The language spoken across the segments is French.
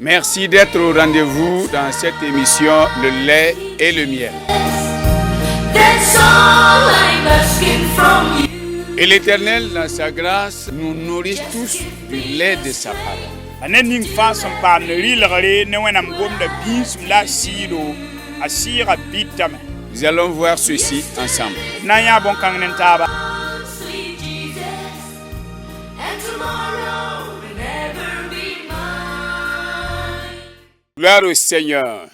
Merci d'être au rendez-vous dans cette émission Le lait et le miel. Et l'Éternel, dans sa grâce, nous nourrit tous du lait de sa parole. Nous allons voir ceci ensemble. Gloire au Seigneur.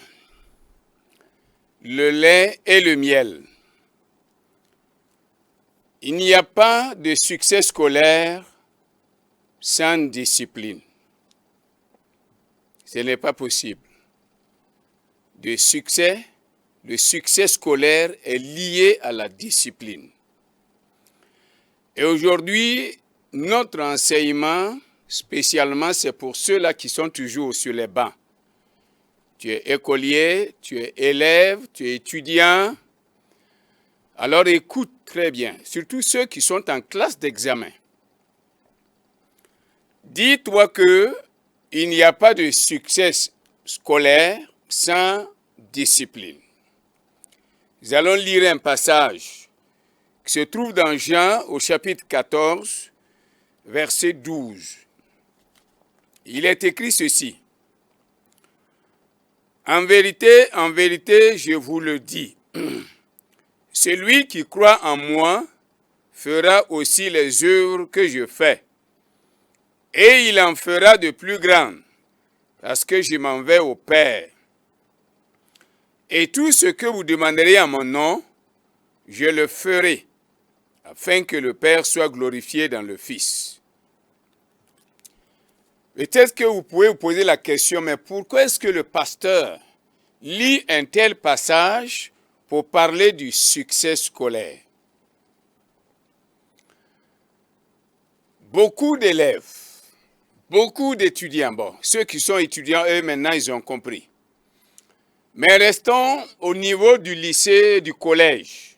Le lait et le miel. Il n'y a pas de succès scolaire sans discipline. Ce n'est pas possible. Le succès scolaire est lié à la discipline. Et aujourd'hui, notre enseignement, spécialement, c'est pour ceux-là qui sont toujours sur les bancs. Tu es écolier, tu es élève, tu es étudiant. Alors écoute très bien, surtout ceux qui sont en classe d'examen. Dis-toi qu'il n'y a pas de succès scolaire sans discipline. Nous allons lire un passage qui se trouve dans Jean au chapitre 14, verset 12. Il est écrit ceci. En vérité, je vous le dis, celui qui croit en moi fera aussi les œuvres que je fais, et il en fera de plus grandes, parce que je m'en vais au Père. Et tout ce que vous demanderez en mon nom, je le ferai, afin que le Père soit glorifié dans le Fils. Peut-être que vous pouvez vous poser la question, mais pourquoi est-ce que le pasteur lit un tel passage pour parler du succès scolaire? Beaucoup d'élèves, beaucoup d'étudiants, ceux qui sont étudiants, eux, maintenant, ils ont compris. Mais restons au niveau du lycée, du collège,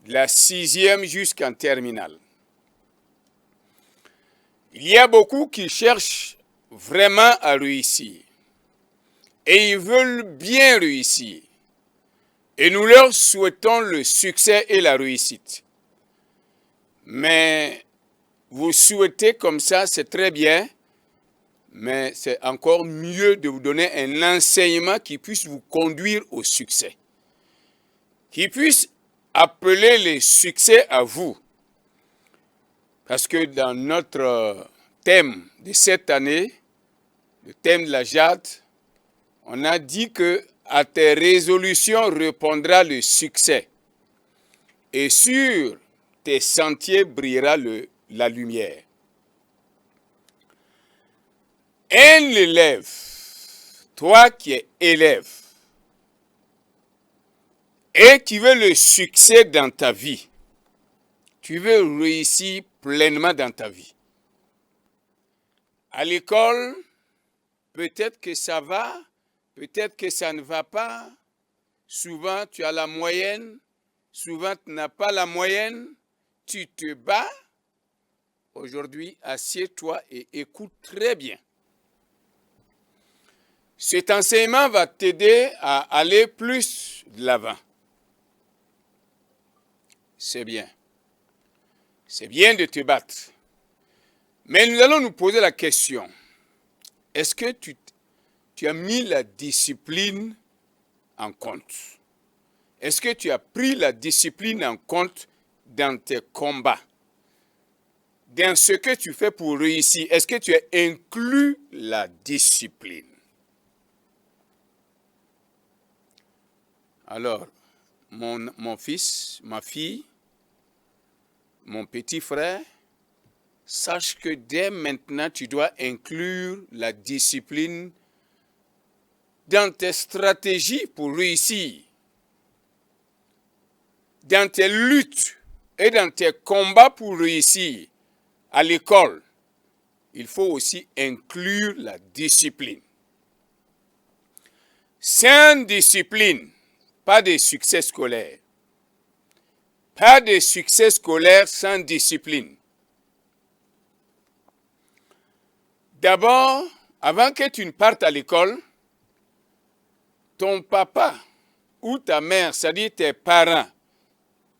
de la 6e jusqu'en terminale. Il y a beaucoup qui cherchent vraiment à réussir. Et ils veulent bien réussir. Et nous leur souhaitons le succès et la réussite. Mais vous souhaitez comme ça, c'est très bien. Mais c'est encore mieux de vous donner un enseignement qui puisse vous conduire au succès. Qui puisse appeler le succès à vous. Parce que dans notre thème de cette année, le thème de la jade, on a dit que à tes résolutions répondra le succès. Et sur tes sentiers brillera la lumière. Un élève, toi qui es élève, et qui veux le succès dans ta vie, tu veux réussir pleinement dans ta vie. À l'école, peut-être que ça va, peut-être que ça ne va pas. Souvent, tu as la moyenne, souvent, tu n'as pas la moyenne, tu te bats. Aujourd'hui, assieds-toi et écoute très bien. Cet enseignement va t'aider à aller plus de l'avant. C'est bien. C'est bien de te battre. Mais nous allons nous poser la question. Est-ce que tu as mis la discipline en compte? Est-ce que tu as pris la discipline en compte dans tes combats? Dans ce que tu fais pour réussir, est-ce que tu as inclus la discipline? Alors, mon fils, ma fille, mon petit frère, sache que dès maintenant, tu dois inclure la discipline dans tes stratégies pour réussir, dans tes luttes et dans tes combats pour réussir à l'école. Il faut aussi inclure la discipline. Sans discipline, pas de succès scolaire. Pas de succès scolaire sans discipline. D'abord, Avant que tu ne partes à l'école, ton papa ou ta mère, c'est-à-dire tes parents,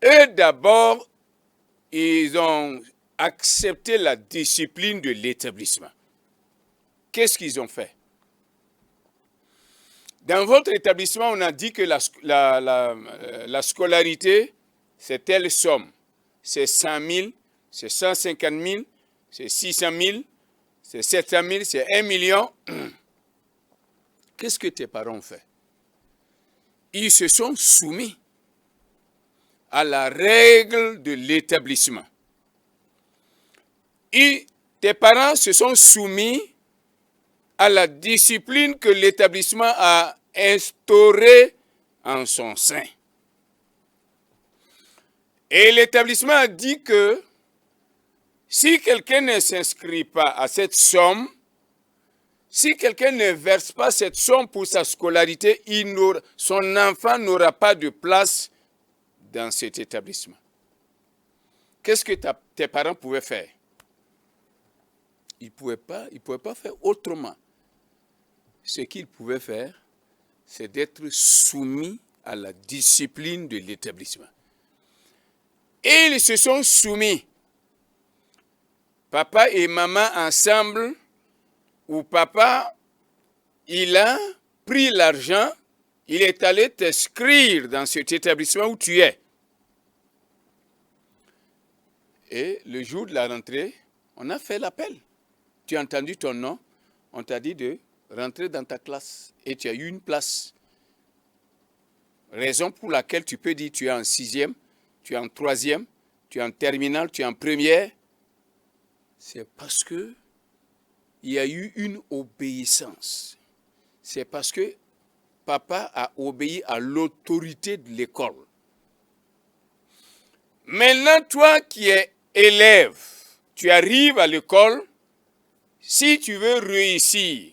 eux d'abord, ils ont accepté la discipline de l'établissement. Qu'est-ce qu'ils ont fait? Dans votre établissement, on a dit que la scolarité, c'est telle somme. C'est 100 000, c'est 150 000, c'est 600 000, c'est 700 000, c'est 1 million. Qu'est-ce que tes parents ont fait? Ils se sont soumis à la règle de l'établissement. Et tes parents se sont soumis à la discipline que l'établissement a instaurée en son sein. Et l'établissement a dit que si quelqu'un ne s'inscrit pas à cette somme, si quelqu'un ne verse pas cette somme pour sa scolarité, son enfant n'aura pas de place dans cet établissement. Qu'est-ce que tes parents pouvaient faire? Ils ne pouvaient pas faire autrement. Ce qu'ils pouvaient faire, c'est d'être soumis à la discipline de l'établissement. Et ils se sont soumis, papa et maman ensemble, où papa, il a pris l'argent, il est allé t'inscrire dans cet établissement où tu es. Et le jour de la rentrée, on a fait l'appel. Tu as entendu ton nom, on t'a dit de rentrer dans ta classe et tu as eu une place. Raison pour laquelle tu peux dire tu es en 6e, tu es en 3e, tu es en terminale, tu es en première. C'est parce que il y a eu une obéissance. C'est parce que papa a obéi à l'autorité de l'école. Maintenant, toi qui es élève, tu arrives à l'école, si tu veux réussir,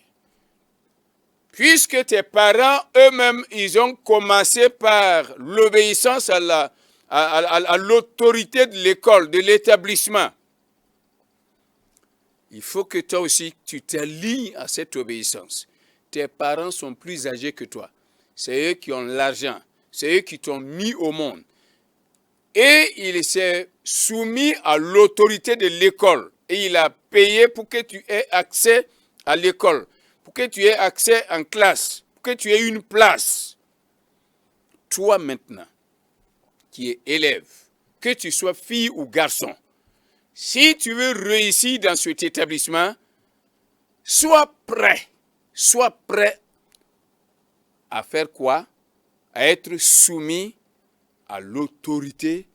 puisque tes parents eux-mêmes, ils ont commencé par l'obéissance à l'autorité de l'école, de l'établissement, il faut que toi aussi, tu t'alignes à cette obéissance. Tes parents sont plus âgés que toi. C'est eux qui ont l'argent. C'est eux qui t'ont mis au monde. Et il s'est soumis à l'autorité de l'école. Et il a payé pour que tu aies accès à l'école, pour que tu aies accès en classe, pour que tu aies une place. Toi maintenant, qui es élève, que tu sois fille ou garçon, si tu veux réussir dans cet établissement, sois prêt à faire quoi? À être soumis à l'autorité,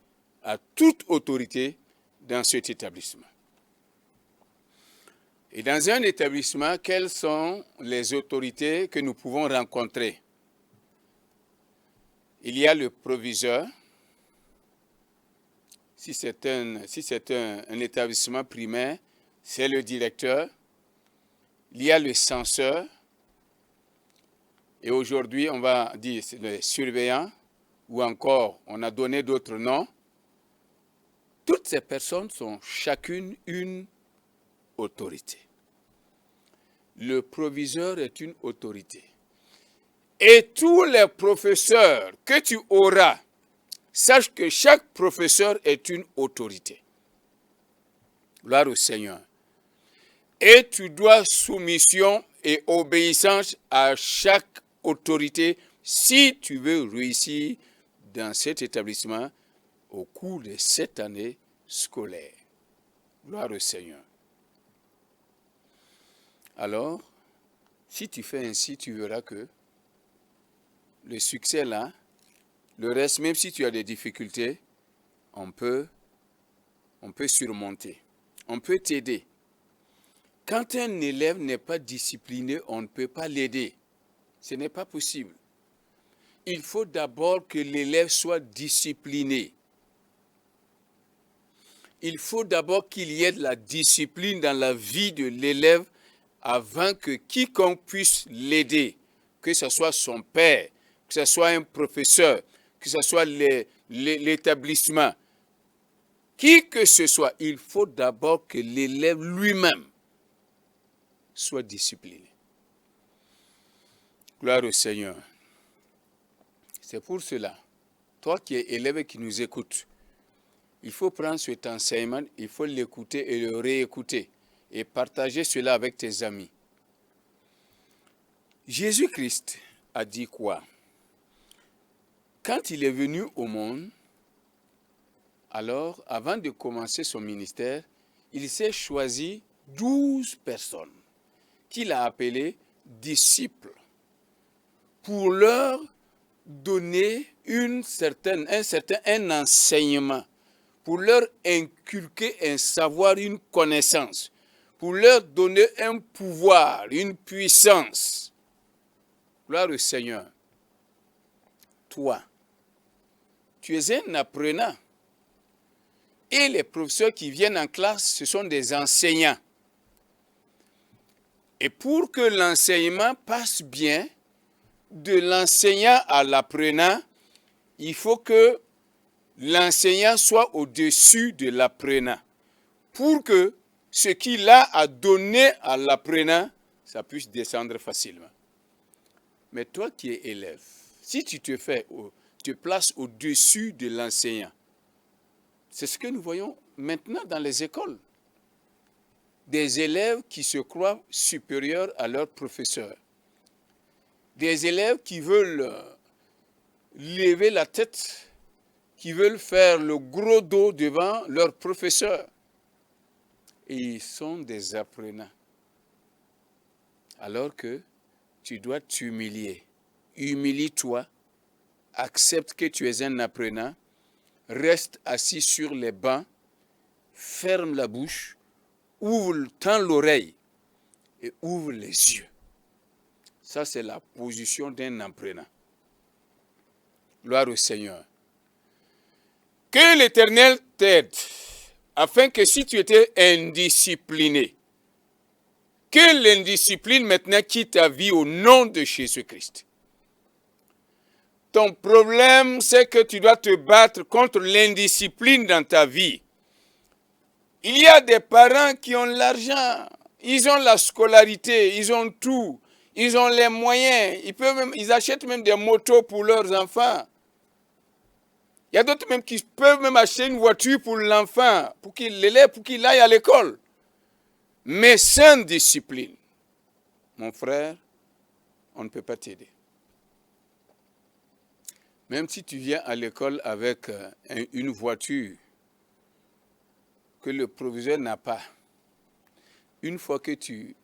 à toute autorité dans cet établissement. Et dans un établissement, quelles sont les autorités que nous pouvons rencontrer? Il y a le proviseur. Si c'est un établissement primaire, c'est le directeur. Il y a le censeur. Et aujourd'hui, on va dire le surveillant, ou encore, on a donné d'autres noms. Toutes ces personnes sont chacune une autorité. Le proviseur est une autorité. Et tous les professeurs que tu auras, sache que chaque professeur est une autorité. Gloire au Seigneur. Et tu dois soumission et obéissance à chaque autorité si tu veux réussir dans cet établissement au cours de cette année scolaire. Gloire au Seigneur. Alors, si tu fais ainsi, tu verras que le succès est là. Le reste, même si tu as des difficultés, on peut surmonter. On peut t'aider. Quand un élève n'est pas discipliné, on ne peut pas l'aider. Ce n'est pas possible. Il faut d'abord que l'élève soit discipliné. Il faut d'abord qu'il y ait de la discipline dans la vie de l'élève avant que quiconque puisse l'aider, que ce soit son père, que ce soit un professeur, que ce soit l'établissement. Qui que ce soit, il faut d'abord que l'élève lui-même sois discipliné. Gloire au Seigneur. C'est pour cela, toi qui es élève et qui nous écoutes, il faut prendre cet enseignement, il faut l'écouter et le réécouter et partager cela avec tes amis. Jésus-Christ a dit quoi? Quand il est venu au monde, alors, avant de commencer son ministère, il s'est choisi 12 personnes qu'il a appelées disciples pour leur donner un enseignement, pour leur inculquer un savoir, une connaissance, pour leur donner un pouvoir, une puissance. Gloire au Seigneur. Toi, tu es un apprenant. Et les professeurs qui viennent en classe, ce sont des enseignants. Et pour que l'enseignement passe bien, de l'enseignant à l'apprenant, il faut que l'enseignant soit au-dessus de l'apprenant. Pour que ce qu'il a à donner à l'apprenant, ça puisse descendre facilement. Mais toi qui es élève, si tu te places au-dessus de l'enseignant, c'est ce que nous voyons maintenant dans les écoles. Des élèves qui se croient supérieurs à leurs professeurs. Des élèves qui veulent lever la tête, qui veulent faire le gros dos devant leurs professeurs. Et ils sont des apprenants. Alors que tu dois t'humilier. Humilie-toi, accepte que tu es un apprenant, reste assis sur les bancs, ferme la bouche, tends l'oreille et ouvre les yeux. Ça, c'est la position d'un apprenant. Gloire au Seigneur. Que l'Éternel t'aide, afin que si tu étais indiscipliné, que l'indiscipline maintenant quitte ta vie au nom de Jésus-Christ. Ton problème, c'est que tu dois te battre contre l'indiscipline dans ta vie. Il y a des parents qui ont l'argent, ils ont la scolarité, ils ont tout, ils ont les moyens, ils achètent même des motos pour leurs enfants. Il y a d'autres même qui peuvent même acheter une voiture pour l'enfant, pour qu'il l'élève, pour qu'il aille à l'école. Mais sans discipline, mon frère, on ne peut pas t'aider. Même si tu viens à l'école avec une voiture que le proviseur n'a pas, une fois que tu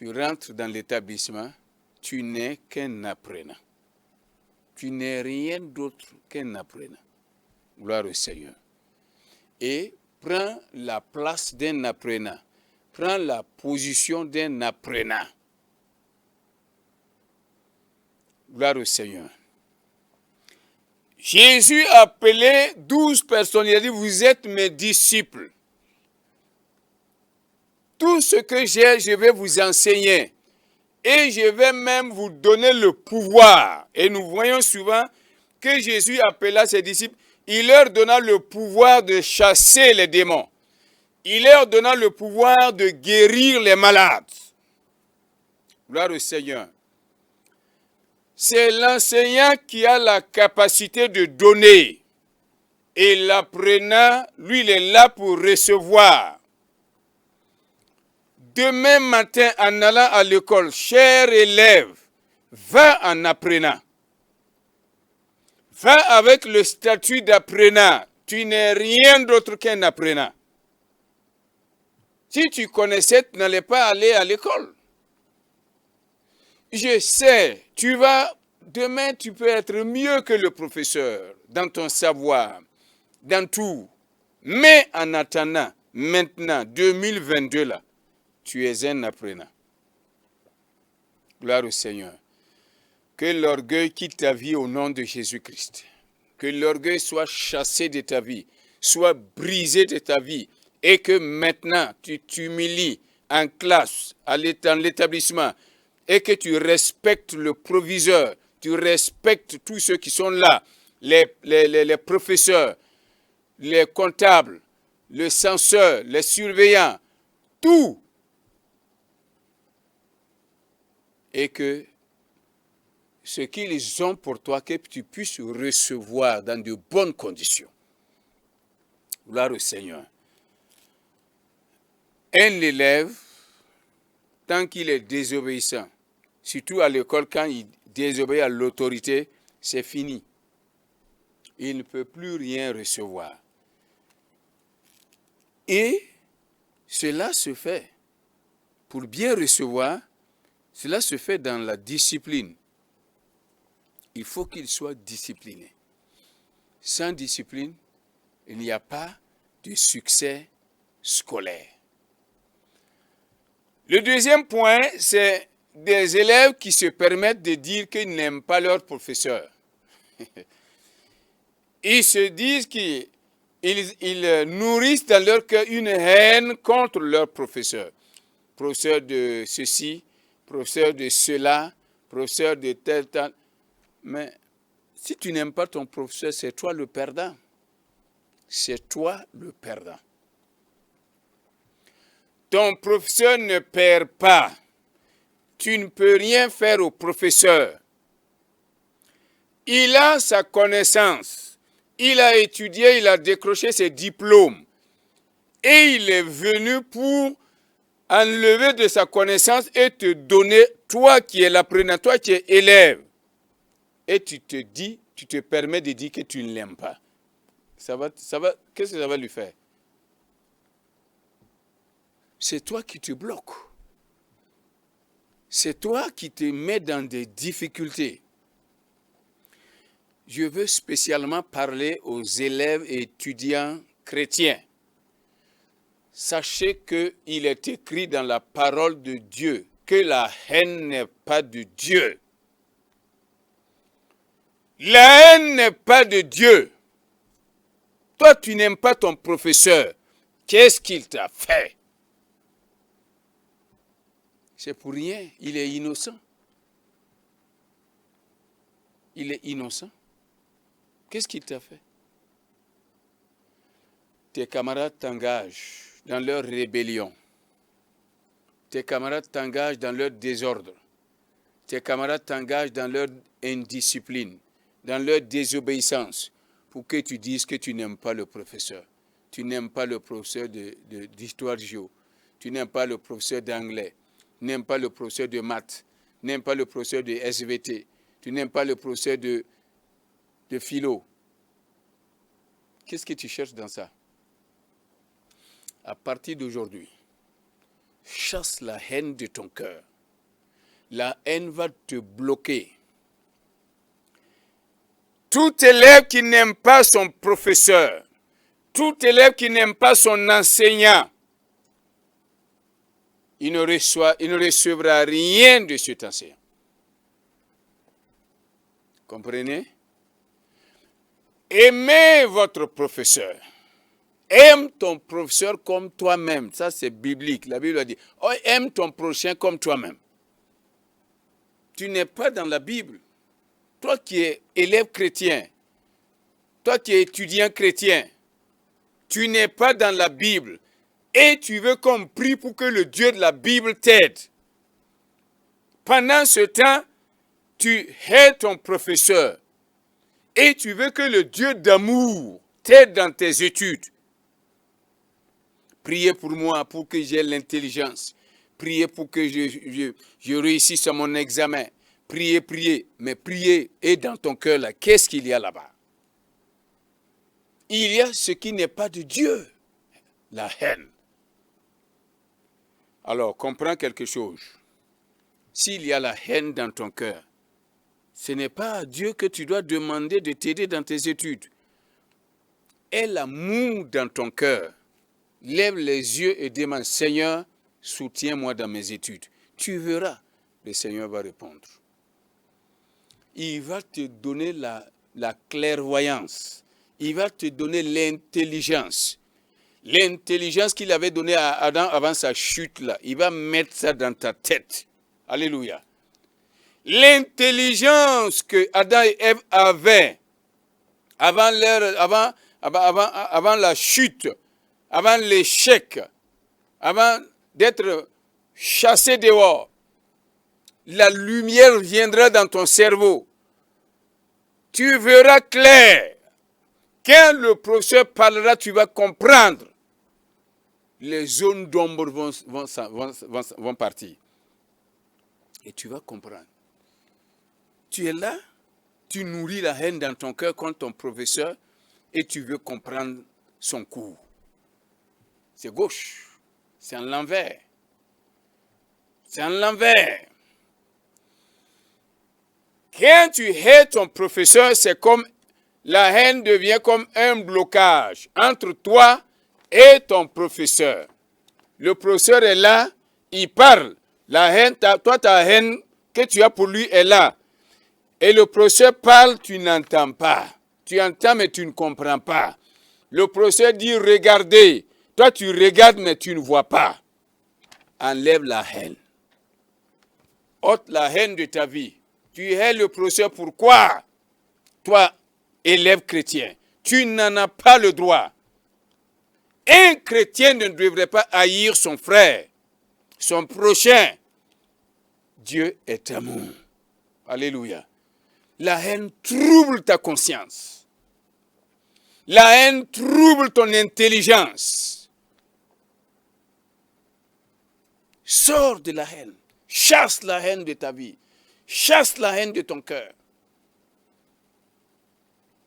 rentres dans l'établissement, tu n'es qu'un apprenant. Tu n'es rien d'autre qu'un apprenant. Gloire au Seigneur. Et prends la place d'un apprenant. Prends la position d'un apprenant. Gloire au Seigneur. Jésus a appelé 12 personnes. Il a dit, vous êtes mes disciples. Tout ce que j'ai, je vais vous enseigner. Et je vais même vous donner le pouvoir. Et nous voyons souvent que Jésus appela ses disciples. Il leur donna le pouvoir de chasser les démons. Il leur donna le pouvoir de guérir les malades. Gloire au Seigneur. C'est l'enseignant qui a la capacité de donner. Et l'apprenant, lui, il est là pour recevoir. Demain matin, en allant à l'école, cher élève, va en apprenant. Va avec le statut d'apprenant. Tu n'es rien d'autre qu'un apprenant. Si tu connaissais, tu n'allais pas aller à l'école. Je sais, demain tu peux être mieux que le professeur dans ton savoir, dans tout. Mais en attendant, maintenant, 2022 là, tu es un apprenant. Gloire au Seigneur. Que l'orgueil quitte ta vie au nom de Jésus-Christ. Que l'orgueil soit chassé de ta vie, soit brisé de ta vie. Et que maintenant, tu t'humilies en classe, dans l'établissement, et que tu respectes le proviseur, tu respectes tous ceux qui sont là, les professeurs, les comptables, les censeurs, les surveillants, tout. et que ce qu'ils ont pour toi, que tu puisses recevoir dans de bonnes conditions. Gloire au Seigneur. Un élève, tant qu'il est désobéissant, surtout à l'école, quand il désobéit à l'autorité, c'est fini. Il ne peut plus rien recevoir. Et cela se fait, pour bien recevoir, cela se fait dans la discipline. Il faut qu'il soit discipliné. Sans discipline, il n'y a pas de succès scolaire. Le deuxième point, c'est des élèves qui se permettent de dire qu'ils n'aiment pas leur professeur. Ils se disent qu'ils nourrissent dans leur cœur une haine contre leur professeur. Professeur de ceci, professeur de cela, professeur de tel. Mais si tu n'aimes pas ton professeur, c'est toi le perdant. C'est toi le perdant. Ton professeur ne perd pas. Tu ne peux rien faire au professeur. Il a sa connaissance. Il a étudié, il a décroché ses diplômes. Et il est venu pour enlever de sa connaissance et te donner, toi qui es l'apprenant, toi qui es élève. Et tu te permets de dire que tu ne l'aimes pas. Qu'est-ce que ça va lui faire? C'est toi qui te bloques. C'est toi qui te mets dans des difficultés. Je veux spécialement parler aux élèves et étudiants chrétiens. Sachez qu'il est écrit dans la parole de Dieu que la haine n'est pas de Dieu. La haine n'est pas de Dieu. Toi, tu n'aimes pas ton professeur. Qu'est-ce qu'il t'a fait? C'est pour rien. Il est innocent. Il est innocent. Qu'est-ce qu'il t'a fait? Tes camarades t'engagent dans leur rébellion. Tes camarades t'engagent dans leur désordre. Tes camarades t'engagent dans leur indiscipline, dans leur désobéissance, pour que tu dises que tu n'aimes pas le professeur. Tu n'aimes pas le professeur d'histoire géo. Tu n'aimes pas le professeur d'anglais. Tu n'aimes pas le professeur de maths. Tu n'aimes pas le professeur de SVT. Tu n'aimes pas le professeur de philo. Qu'est-ce que tu cherches dans ça? À partir d'aujourd'hui, chasse la haine de ton cœur. La haine va te bloquer. Tout élève qui n'aime pas son professeur, tout élève qui n'aime pas son enseignant, il ne recevra rien de cet enseignant. Comprenez? Aimez votre professeur. Aime ton professeur comme toi-même. Ça, c'est biblique. La Bible a dit, oh, aime ton prochain comme toi-même. Tu n'es pas dans la Bible. Toi qui es élève chrétien, toi qui es étudiant chrétien, tu n'es pas dans la Bible. Et tu veux qu'on prie pour que le Dieu de la Bible t'aide. Pendant ce temps, tu hais ton professeur. Et tu veux que le Dieu d'amour t'aide dans tes études. Priez pour moi, pour que j'ai l'intelligence. Priez pour que je réussisse à mon examen. Priez. Mais priez. Et dans ton cœur, là, qu'est-ce qu'il y a là-bas? Il y a ce qui n'est pas de Dieu. La haine. Alors, comprends quelque chose. S'il y a la haine dans ton cœur, ce n'est pas à Dieu que tu dois demander de t'aider dans tes études. Aie l'amour dans ton cœur. Lève les yeux et demande, Seigneur, soutiens-moi dans mes études. Tu verras, le Seigneur va répondre. Il va te donner la clairvoyance. Il va te donner l'intelligence. L'intelligence qu'il avait donnée à Adam avant sa chute, là, il va mettre ça dans ta tête. Alléluia. L'intelligence que Adam et Ève avaient avant la chute, avant l'échec, avant d'être chassés dehors, la lumière viendra dans ton cerveau. Tu verras clair. Quand le professeur parlera, tu vas comprendre. Les zones d'ombre vont partir. Et tu vas comprendre. Tu es là, tu nourris la haine dans ton cœur contre ton professeur et tu veux comprendre son cours. C'est gauche, c'est en l'envers. C'est en l'envers. Quand tu hais ton professeur, c'est comme la haine devient comme un blocage entre toi et ton professeur. Le professeur est là, il parle. La haine, toi ta haine que tu as pour lui est là. Et le professeur parle, tu n'entends pas. Tu entends mais tu ne comprends pas. Le professeur dit regardez. Toi tu regardes mais tu ne vois pas. Enlève la haine. Ôte la haine de ta vie. Tu hais le professeur, pourquoi? Toi, élève chrétien, tu n'en as pas le droit. Un chrétien ne devrait pas haïr son frère, son prochain. Dieu est amour. Alléluia. La haine trouble ta conscience. La haine trouble ton intelligence. Sors de la haine. Chasse la haine de ta vie. Chasse la haine de ton cœur.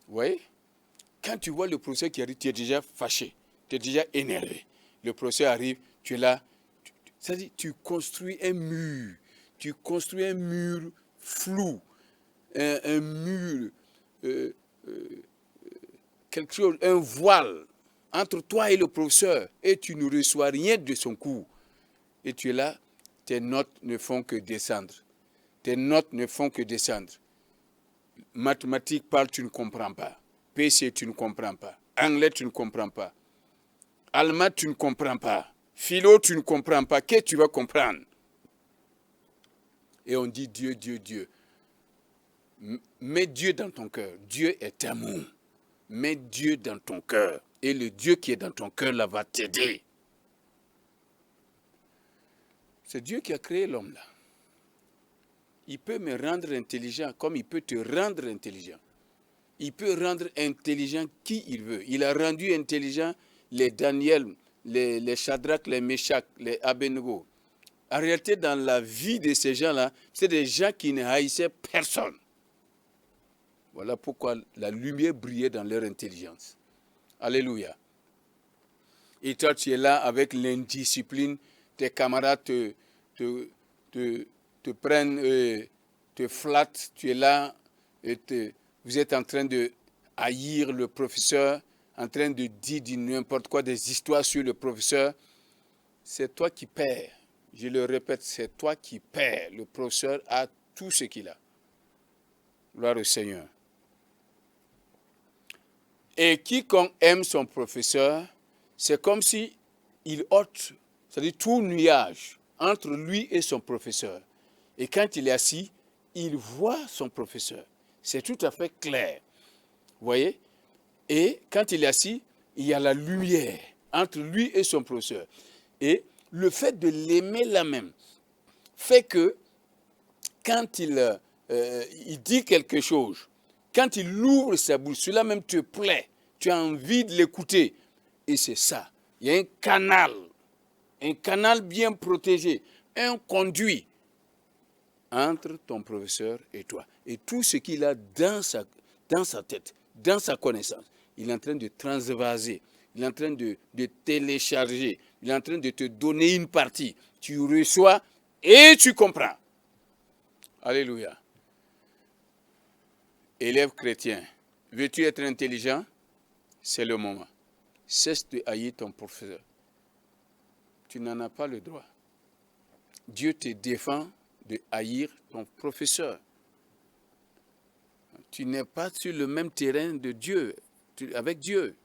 Vous voyez? Quand tu vois le professeur qui arrive, tu es déjà fâché. Tu es déjà énervé. Le professeur arrive, tu es là. C'est-à-dire, tu construis un mur. Tu construis un mur flou. Un mur, quelque chose, un voile entre toi et le professeur. Et tu ne reçois rien de son cours. Et tu es là, tes notes ne font que descendre. Tes notes ne font que descendre. Mathématiques parle, tu ne comprends pas. PC, tu ne comprends pas. Anglais, tu ne comprends pas. Allemand, tu ne comprends pas. Philo, tu ne comprends pas. Qu'est-ce que tu vas comprendre? Et on dit Dieu, Dieu, Dieu. Mets Dieu dans ton cœur. Dieu est amour. Mets Dieu dans ton cœur. Et le Dieu qui est dans ton cœur là va t'aider. C'est Dieu qui a créé l'homme là. Il peut me rendre intelligent comme il peut te rendre intelligent. Il peut rendre intelligent qui il veut. Il a rendu intelligent les Daniel, les Shadrach, les Meshach, les Abednego. En réalité, dans la vie de ces gens-là, c'est des gens qui ne haïssaient personne. Voilà pourquoi la lumière brillait dans leur intelligence. Alléluia. Et toi, tu es là avec l'indiscipline, tes camarades te prennent, te flattent, tu es là, et vous êtes en train de haïr le professeur, en train de dire n'importe quoi, des histoires sur le professeur. C'est toi qui perds. Je le répète, c'est toi qui perds. Le professeur a tout ce qu'il a. Gloire au Seigneur. Et quiconque aime son professeur, c'est comme si il ôte, c'est-à-dire tout nuage entre lui et son professeur. Et quand il est assis, il voit son professeur. C'est tout à fait clair. Vous voyez? Et quand il est assis, il y a la lumière entre lui et son professeur. Et le fait de l'aimer là même fait que quand il dit quelque chose, quand il ouvre sa bouche, cela même te plaît. Tu as envie de l'écouter. Et c'est ça. Il y a un canal bien protégé, un conduit entre ton professeur et toi. Et tout ce qu'il a dans sa tête, dans sa connaissance, il est en train de transvaser, il est en train de télécharger, il est en train de te donner une partie. Tu reçois et tu comprends. Alléluia. Élève chrétien, veux-tu être intelligent? C'est le moment. Cesse de haïr ton professeur. Tu n'en as pas le droit. Dieu te défend de haïr ton professeur. Tu n'es pas sur le même terrain de Dieu, avec Dieu.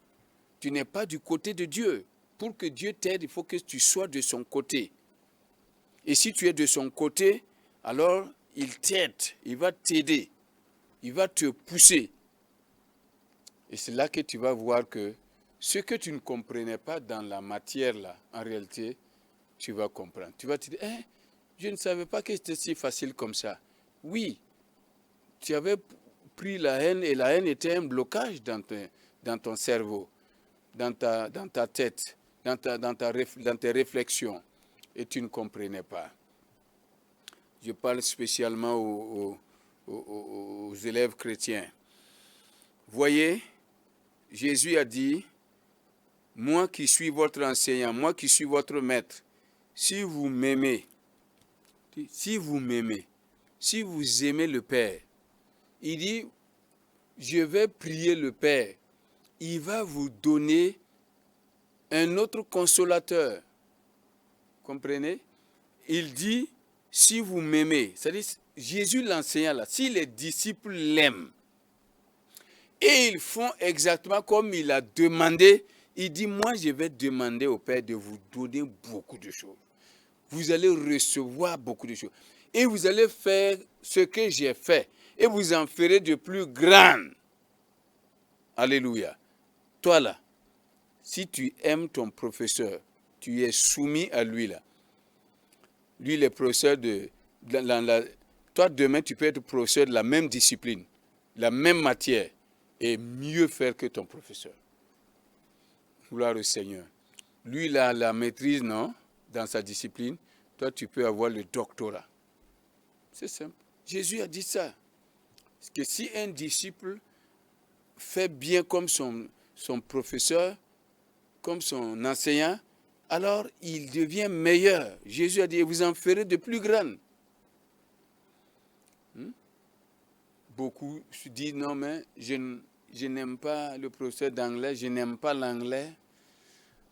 Tu n'es pas du côté de Dieu. Pour que Dieu t'aide, il faut que tu sois de son côté. Et si tu es de son côté, alors il t'aide, il va t'aider, il va te pousser. Et c'est là que tu vas voir que ce que tu ne comprenais pas dans la matière, là, en réalité, tu vas comprendre. Tu vas te dire, Je ne savais pas que c'était si facile comme ça. Oui, tu avais pris la haine et la haine était un blocage dans ton cerveau, dans ta tête, dans tes réflexions. Et tu ne comprenais pas. Je parle spécialement aux élèves chrétiens. Voyez, Jésus a dit, moi qui suis votre enseignant, moi qui suis votre maître, si vous m'aimez, si vous aimez le Père, il dit, je vais prier le Père, il va vous donner un autre consolateur. Comprenez? Il dit, si vous m'aimez, c'est-à-dire Jésus l'enseignant là, si les disciples l'aiment, et ils font exactement comme il a demandé, il dit, moi je vais demander au Père de vous donner beaucoup de choses. Vous allez recevoir beaucoup de choses. Et vous allez faire ce que j'ai fait. Et vous en ferez de plus grandes. Alléluia. Toi là, si tu aimes ton professeur, tu es soumis à lui là. Lui, il est professeur toi, demain, tu peux être professeur de la même discipline, la même matière, et mieux faire que ton professeur. Gloire au Seigneur. Lui, il a la maîtrise, non, dans sa discipline. Toi, tu peux avoir le doctorat. C'est simple. Jésus a dit ça. Parce que si un disciple fait bien comme son professeur, comme son enseignant, alors il devient meilleur. Jésus a dit, vous en ferez de plus grandes. Beaucoup se disent, non, mais je n'aime pas le professeur d'anglais, je n'aime pas l'anglais.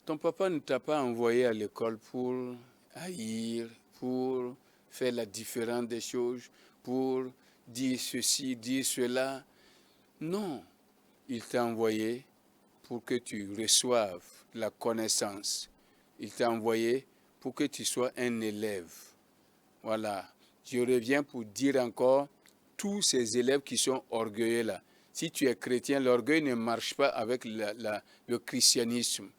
Ton papa ne t'a pas envoyé à l'école pour haïr, pour faire la différence des choses, pour dire ceci, dire cela. Non, il t'a envoyé pour que tu reçoives la connaissance. Il t'a envoyé pour que tu sois un élève. Voilà. Je reviens pour dire encore, tous ces élèves qui sont orgueilleux là, si tu es chrétien, l'orgueil ne marche pas avec le christianisme.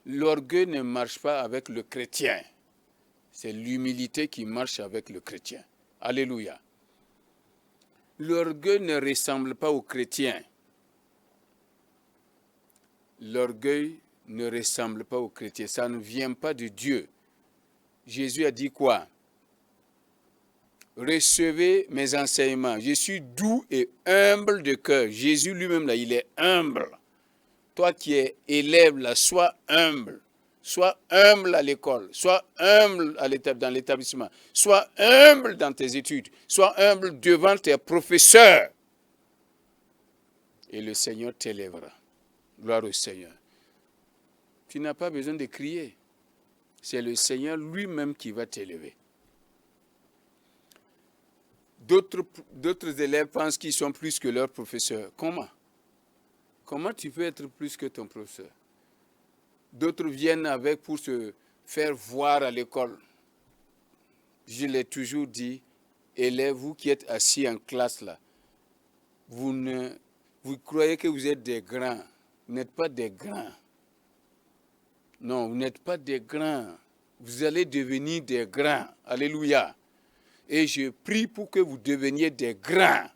L'orgueil ne marche pas avec le chrétien. C'est l'humilité qui marche avec le chrétien. Alléluia. L'orgueil ne ressemble pas au chrétien. L'orgueil ne ressemble pas au chrétien. Ça ne vient pas de Dieu. Jésus a dit quoi? Recevez mes enseignements. Je suis doux et humble de cœur. Jésus lui-même, là, il est humble. Toi qui es élève, là, sois humble. Sois humble à l'école. Sois humble dans l'établissement. Sois humble dans tes études. Sois humble devant tes professeurs. Et le Seigneur t'élèvera. Gloire au Seigneur. Tu n'as pas besoin de crier. C'est le Seigneur lui-même qui va t'élever. D'autres élèves pensent qu'ils sont plus que leur professeur. Comment? Comment tu peux être plus que ton professeur? D'autres viennent avec pour se faire voir à l'école. Je l'ai toujours dit, élèves, vous qui êtes assis en classe là, vous croyez que vous êtes des grands. Vous n'êtes pas des grands. Non, vous n'êtes pas des grands. Vous allez devenir des grands. Alléluia. Et je prie pour que vous deveniez des grands.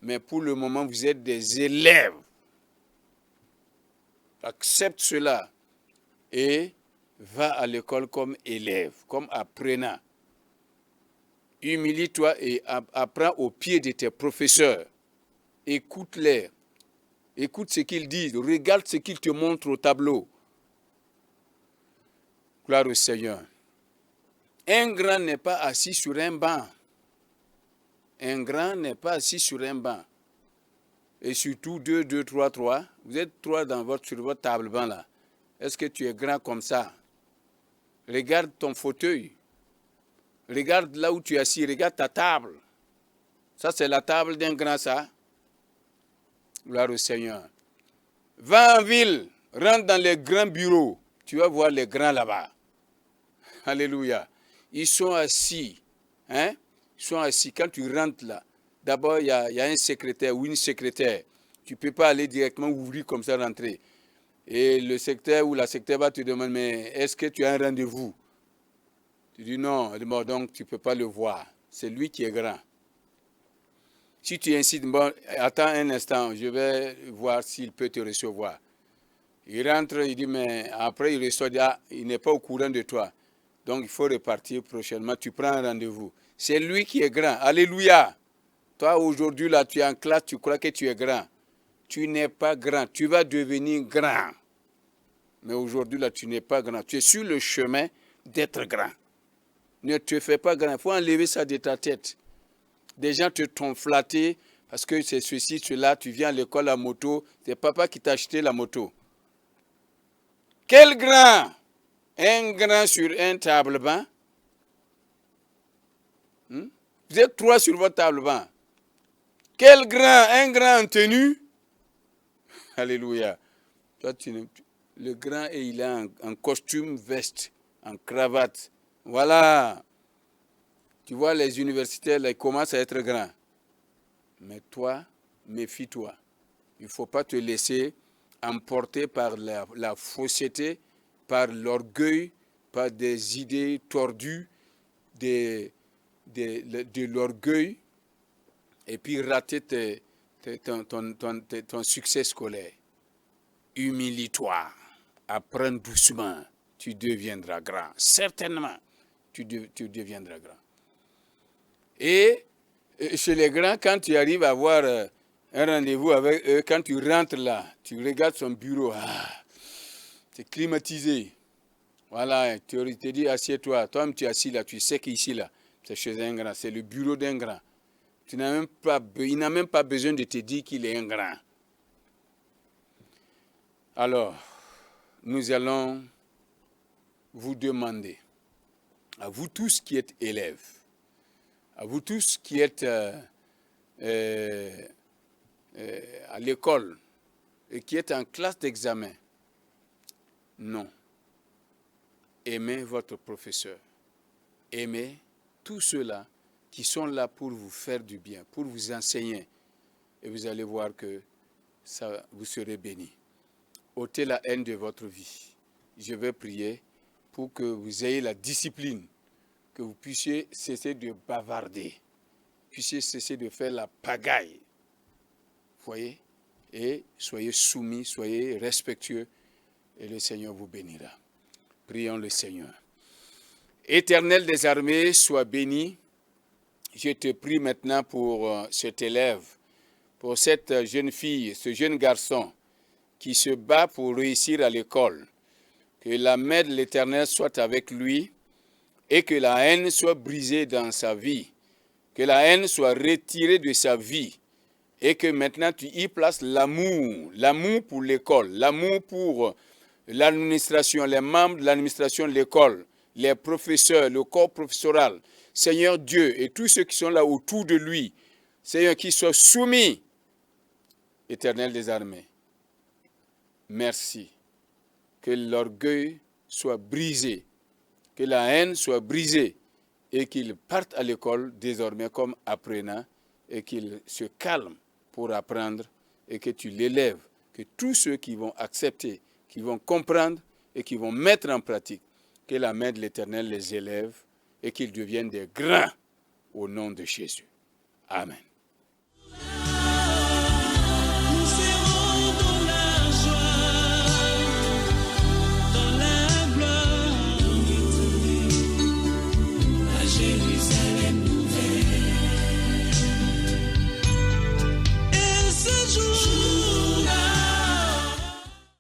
Mais pour le moment, vous êtes des élèves. Accepte cela. Et va à l'école comme élève, comme apprenant. Humilie-toi et apprends au pied de tes professeurs. Écoute-les. Écoute ce qu'ils disent. Regarde ce qu'ils te montrent au tableau. Gloire au Seigneur. Un grand n'est pas assis sur un banc. Un grand n'est pas assis sur un banc. Et surtout 2, 2, 3, 3. Vous êtes 3 sur votre table banc là. Est-ce que tu es grand comme ça? Regarde ton fauteuil. Regarde là où tu es assis. Regarde ta table. Ça, c'est la table d'un grand, ça. Gloire au Seigneur. Va en ville. Rentre dans les grands bureaux. Tu vas voir les grands là-bas. Alléluia. Ils sont assis. Hein? Ils sont assis. Quand tu rentres là, d'abord, il y a un secrétaire ou une secrétaire. Tu ne peux pas aller directement ouvrir comme ça, rentrer. Et le secrétaire ou la secrétaire va te demander, mais est-ce que tu as un rendez-vous? Tu dis non, bon, donc tu ne peux pas le voir. C'est lui qui est grand. Si tu incites, bon, attends un instant, je vais voir s'il peut te recevoir. Il rentre, il dit, mais après il ressort, il n'est pas au courant de toi. Donc il faut repartir prochainement, tu prends un rendez-vous. C'est lui qui est grand. Alléluia. Toi aujourd'hui, là, tu es en classe, tu crois que tu es grand. Tu n'es pas grand, tu vas devenir grand. Mais aujourd'hui, là, tu n'es pas grand. Tu es sur le chemin d'être grand. Ne te fais pas grand. Il faut enlever ça de ta tête. Des gens t'ont flatté parce que c'est ceci, cela. Tu viens à l'école à moto. C'est papa qui t'a acheté la moto. Quel grand? Un grand sur un table-banc. Vous êtes 3 sur votre table-banc. Quel grand? Un grand en tenue. Alléluia. Toi, le grand, et il est en costume, veste, en cravate. Voilà. Tu vois, les universitaires, là, ils commencent à être grands. Mais toi, méfie-toi. Il ne faut pas te laisser emporter par la fausseté, par l'orgueil, par des idées tordues, de l'orgueil, et puis rater ton succès scolaire. Humilie-toi, apprends doucement, tu deviendras grand. Certainement, tu deviendras grand. Et chez les grands, quand tu arrives à avoir un rendez-vous avec eux, quand tu rentres là, tu regardes son bureau, c'est climatisé. Voilà, tu te dis, assieds-toi. Toi-même, tu es assis là, tu sais qu'ici, là, c'est chez un grand, c'est le bureau d'un grand. Il n'a même pas besoin de te dire qu'il est un grand. Alors, nous allons vous demander, à vous tous qui êtes élèves, à vous tous qui êtes à l'école et qui êtes en classe d'examen, non. Aimez votre professeur. Aimez tous ceux-là qui sont là pour vous faire du bien, pour vous enseigner. Et vous allez voir que ça, vous serez bénis. Ôtez la haine de votre vie. Je vais prier pour que vous ayez la discipline, que vous puissiez cesser de bavarder, puissiez cesser de faire la pagaille. Voyez? Et soyez soumis, soyez respectueux, et le Seigneur vous bénira. Prions le Seigneur. Éternel des armées, sois béni. Je te prie maintenant pour cet élève, pour cette jeune fille, ce jeune garçon qui se bat pour réussir à l'école. Que la main de l'Éternel soit avec lui et que la haine soit brisée dans sa vie. Que la haine soit retirée de sa vie et que maintenant tu y places l'amour. L'amour pour l'école, l'amour pour l'administration, les membres de l'administration de l'école, les professeurs, le corps professoral. Seigneur Dieu et tous ceux qui sont là autour de lui, Seigneur, qu'ils soient soumis, Éternel des armées. Merci. Que l'orgueil soit brisé, que la haine soit brisée et qu'ils partent à l'école désormais comme apprenants et qu'ils se calment pour apprendre et que tu l'élèves, que tous ceux qui vont accepter, qui vont comprendre et qui vont mettre en pratique, que la main de l'Éternel les élève et qu'ils deviennent des grands au nom de Jésus. Amen.